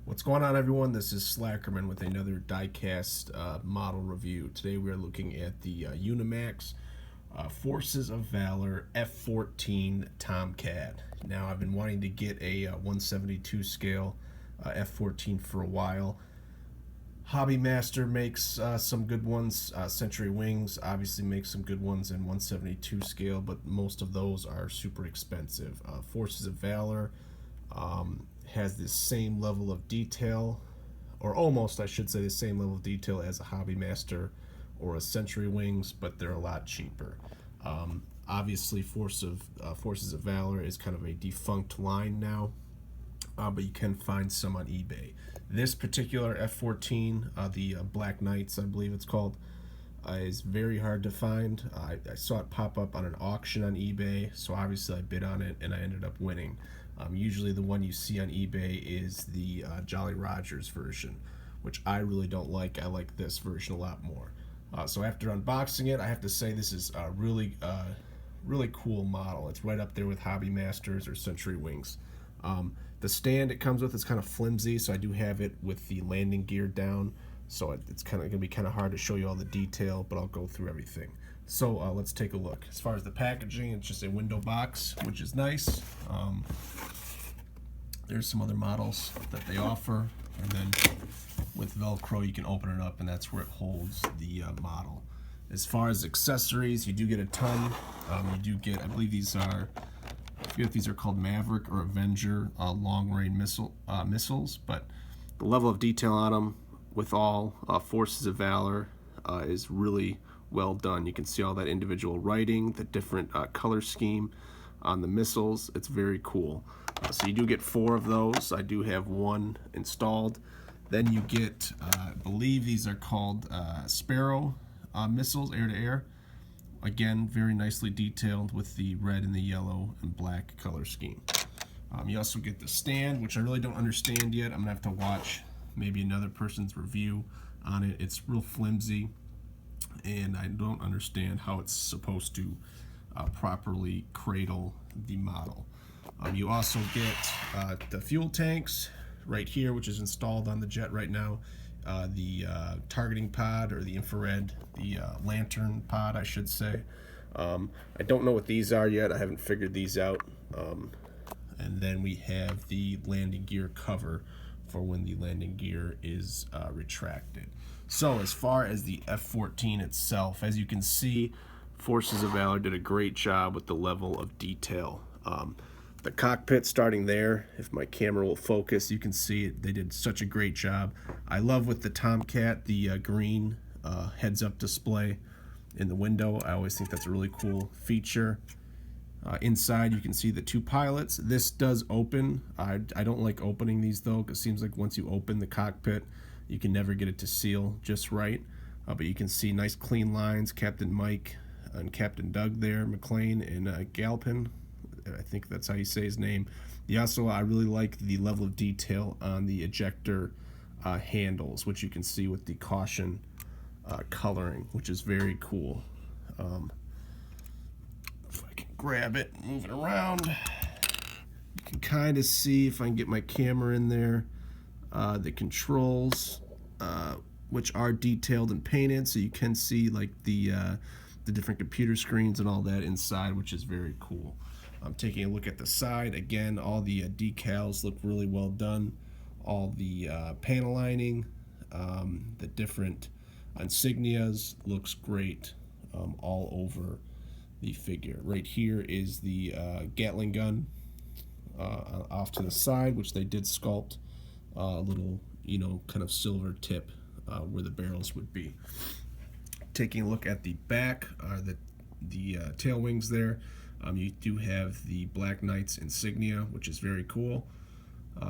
What's going on, everyone? This is Slackerman with another diecast model review. Today we are looking at the Unimax Forces of Valor F-14 Tomcat. Now, I've been wanting to get a 172 scale F-14 for a while. Hobby Master makes some good ones. Century Wings obviously makes some good ones in 172 scale, but most of those are super expensive. Forces of Valor has the same level of detail, or almost, I should say, the same level of detail as a Hobby Master or a Century Wings, but they're a lot cheaper. Obviously, Forces of Valor is kind of a defunct line now, but you can find some on eBay. This particular F-14, the Black Knights, I believe it's called, is very hard to find. I saw it pop up on an auction on eBay, so obviously I bid on it and I ended up winning. Usually the one you see on eBay is the Jolly Rogers version, which I really don't like. I like this version a lot more. So after unboxing it, I have to say this is a really cool model. It's right up there with Hobby Masters or Century Wings. The stand it comes with is kind of flimsy, so I do have it with the landing gear down, so it's kind of going to be kind of hard to show you all the detail, but I'll go through everything. So let's take a look. As far as the packaging, it's just a window box, which is nice. There's some other models that they offer, and then with Velcro you can open it up, and that's where it holds the model. As far as accessories, you do get a ton. You do get, I believe these are, I forget if these are called Maverick or Avenger long-range missiles, but the level of detail on them with all Forces of Valor is really well done. You can see all that individual writing, the different color scheme on the missiles. It's very cool. So you do get 4 of those. I do have 1 installed. Then you get, I believe these are called Sparrow missiles, air-to-air. Again, very nicely detailed with the red and the yellow and black color scheme. You also get the stand, which I really don't understand yet. I'm gonna have to watch maybe another person's review on it. It's real flimsy, and I don't understand how it's supposed to properly cradle the model. You also get the fuel tanks right here, which is installed on the jet right now. The targeting pod, or the infrared, the lantern pod, I should say. I don't know what these are yet. I haven't figured these out. And then we have the landing gear cover for when the landing gear is retracted. So as far as the F-14 itself, as you can see, Forces of Valor did a great job with the level of detail. The cockpit starting there, if my camera will focus, you can see it. They did such a great job. I love with the Tomcat, the green heads-up display in the window. I always think that's a really cool feature. Inside you can see the 2 pilots. This does open. I don't like opening these though, because it seems like once you open the cockpit you can never get it to seal just right. But you can see nice clean lines, Captain Mike and Captain Doug there, McLean and Galpin. I think that's how you say his name. I really like the level of detail on the ejector handles, which you can see with the caution coloring, which is very cool. If I can grab it and move it around, you can kind of see, if I can get my camera in there, the controls, which are detailed and painted, so you can see like the different computer screens and all that inside, which is very cool. I'm taking a look at the side. Again, all the decals look really well done. All the panel lining, the different insignias looks great all over the figure. Right here is the Gatling gun off to the side, which they did sculpt a little, kind of silver tip where the barrels would be. Taking a look at the back, the tail wings there. You do have the Black Knights insignia, which is very cool,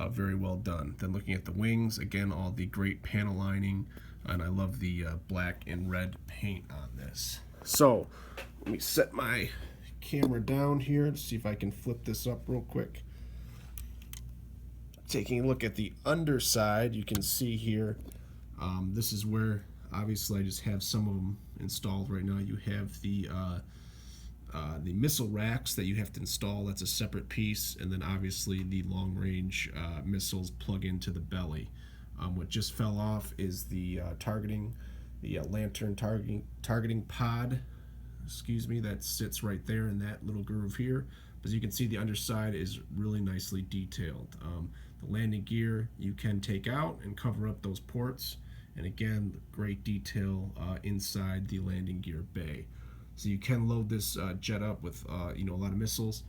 very well done. Then looking at the wings, again, all the great panel lining, and I love the black and red paint on this. So let me set my camera down here to see if I can flip this up real quick. Taking a look at the underside, you can see here, this is where, obviously I just have some of them installed right now. You have the the missile racks that you have to install. That's a separate piece, and then obviously the long-range missiles plug into the belly. What just fell off is the lantern targeting pod. Excuse me, that sits right there in that little groove here. As you can see, the underside is really nicely detailed. The landing gear you can take out and cover up those ports, and again, great detail inside the landing gear bay. So you can load this jet up with a lot of missiles.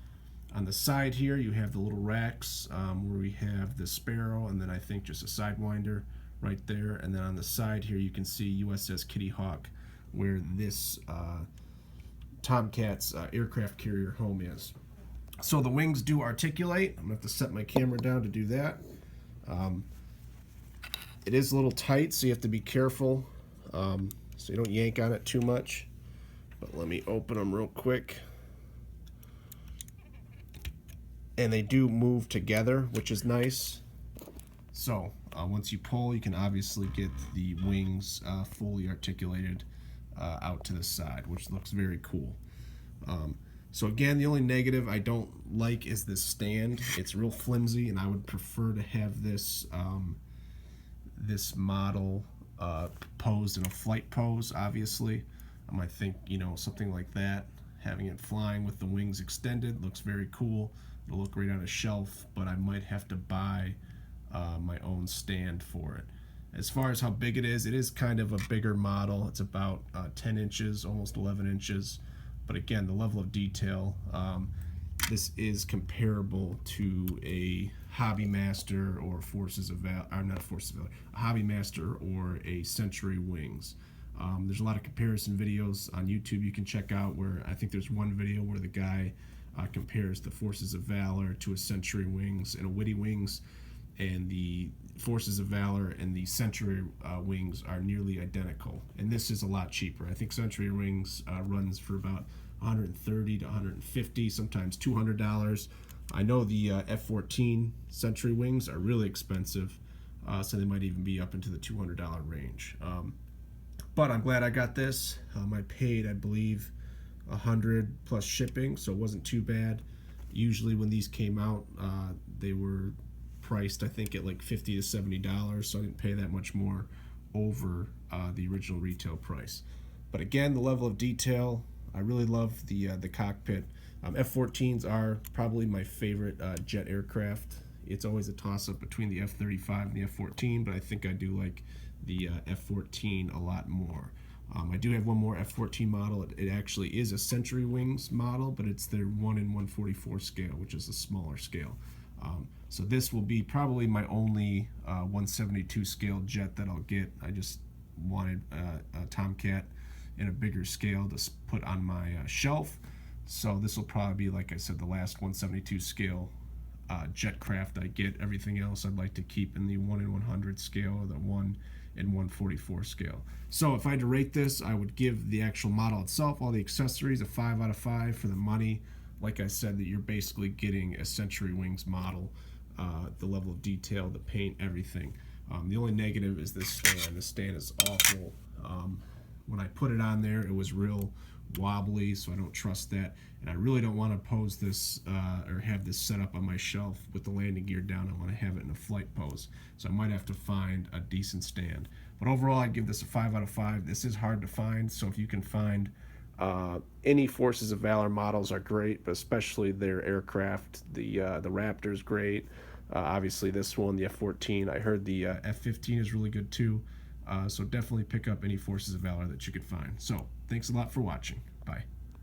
On the side here, you have the little racks where we have the Sparrow, and then I think just a Sidewinder right there. And then on the side here, you can see USS Kitty Hawk, where this Tomcat's aircraft carrier home is. So the wings do articulate. I'm gonna have to set my camera down to do that. It is a little tight, so you have to be careful so you don't yank on it too much. But let me open them real quick. And they do move together, which is nice. So once you pull, you can obviously get the wings fully articulated out to the side, which looks very cool. So again, the only negative I don't like is this stand. It's real flimsy, and I would prefer to have this this model posed in a flight pose, obviously. I think, something like that, having it flying with the wings extended looks very cool. It'll look great on a shelf, but I might have to buy my own stand for it. As far as how big it is kind of a bigger model. It's about 10 inches, almost 11 inches. But again, the level of detail, this is comparable to a Hobby Master or Forces of Valor, not Forces of Valor, a Hobby Master or a Century Wings. There's a lot of comparison videos on YouTube you can check out, where I think there's one video where the guy compares the Forces of Valor to a Century Wings and a Witty Wings, and the Forces of Valor and the Century Wings are nearly identical, and this is a lot cheaper. I think Century Wings runs for about $130 to $150, sometimes $200. I know the F-14 Century Wings are really expensive, so they might even be up into the $200 range. But I'm glad I got this. I paid, I believe, $100 plus shipping, so it wasn't too bad. Usually when these came out, they were priced, I think, at like $50 to $70, so I didn't pay that much more over the original retail price. But again, the level of detail, I really love the cockpit. F-14s are probably my favorite jet aircraft. It's always a toss-up between the F-35 and the F-14, but I think I do like the F-14 a lot more. I do have one more F-14 model. It actually is a Century Wings model, but it's their 1 in 144 scale, which is a smaller scale. So this will be probably my only 172 scale jet that I'll get. I just wanted a Tomcat in a bigger scale to put on my shelf. So this will probably be, like I said, the last 172 scale jet craft I get. Everything else I'd like to keep in the 1 in 100 scale or the 1 in 144 scale. So if I had to rate this, I would give the actual model itself, all the accessories, a 5 out of 5 for the money. Like I said, that you're basically getting a Century Wings model, the level of detail, the paint, everything. The only negative is this stand. The stand is awful. When I put it on there, it was real wobbly, so I don't trust that. And I really don't want to pose this or have this set up on my shelf with the landing gear down. I want to have it in a flight pose, so I might have to find a decent stand. But overall, I'd give this a 5 out of 5. This is hard to find, so if you can find any Forces of Valor models are great, but especially their aircraft. The Raptor's great. Obviously, this one, the F-14. I heard the F-15 is really good too. So definitely pick up any Forces of Valor that you could find. So thanks a lot for watching. Bye.